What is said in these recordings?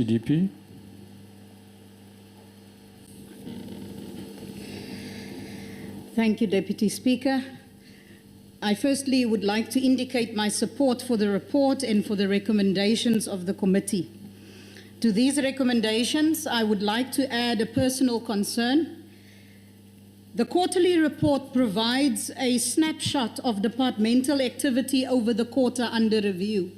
ACDP. Thank you, Deputy Speaker. I firstly would like to indicate my support for the report and for the recommendations of the committee. To these recommendations, I would like to add a personal concern. The quarterly report provides a snapshot of departmental activity over the quarter under review.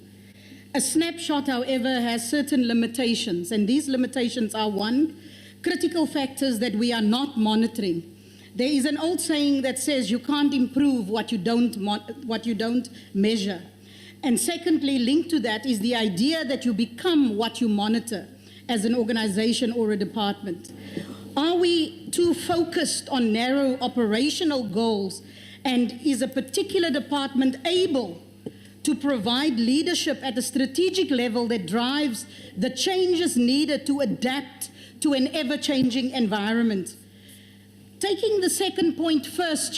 A snapshot, however, has certain limitations, and these limitations are: one, critical factors that we are not monitoring. There is an old saying that says you can't improve what you don't measure. And secondly, linked to that is the idea that you become what you monitor as an organization or a department. Are we too focused on narrow operational goals, and is a particular department able to provide leadership at a strategic level that drives the changes needed to adapt to an ever-changing environment? Taking the second point first,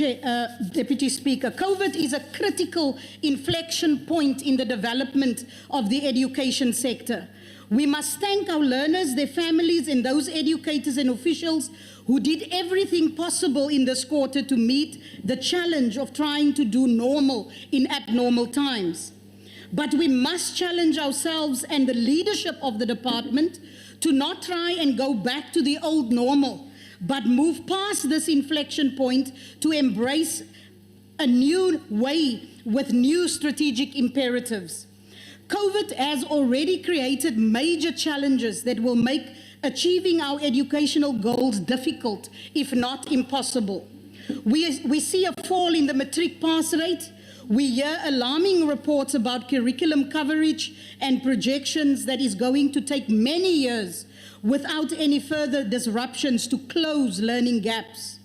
Deputy Speaker, COVID is a critical inflection point in the development of the education sector. We must thank our learners, their families, and those educators and officials who did everything possible in this quarter to meet the challenge of trying to do normal in abnormal times. But we must challenge ourselves and the leadership of the department to not try and go back to the old normal, but move past this inflection point to embrace a new way with new strategic imperatives. COVID has already created major challenges that will make achieving our educational goals difficult, if not impossible. We see a fall in the matric pass rate. We hear alarming reports about curriculum coverage and projections that is going to take many years without any further disruptions to close learning gaps.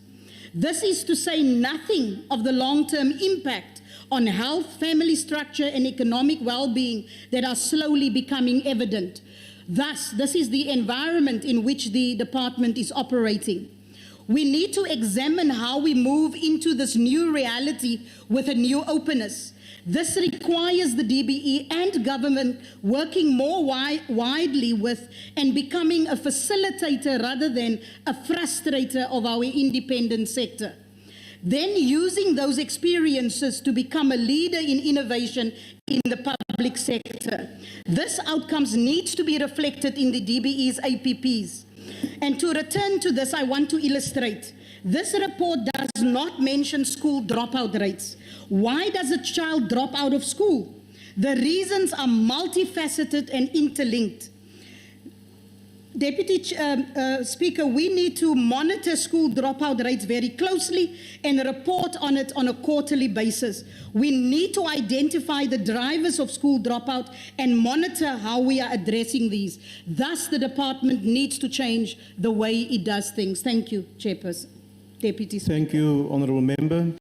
This is to say nothing of the long-term impact on health, family structure, and economic well-being that are slowly becoming evident. Thus, this is the environment in which the department is operating. We need to examine how we move into this new reality with a new openness. This requires the DBE and government working more widely with and becoming a facilitator rather than a frustrator of our independent sector. Then using those experiences to become a leader in innovation in the public sector. This outcomes needs to be reflected in the DBE's APPs. And to return to this, I want to illustrate. This report does not mention school dropout rates. Why does a child drop out of school? The reasons are multifaceted and interlinked. Deputy Speaker, we need to monitor school dropout rates very closely and report on it on a quarterly basis. We need to identify the drivers of school dropout and monitor how we are addressing these. Thus, the department needs to change the way it does things. Thank you, Chairperson. Deputy Speaker. Thank you, Honourable Member.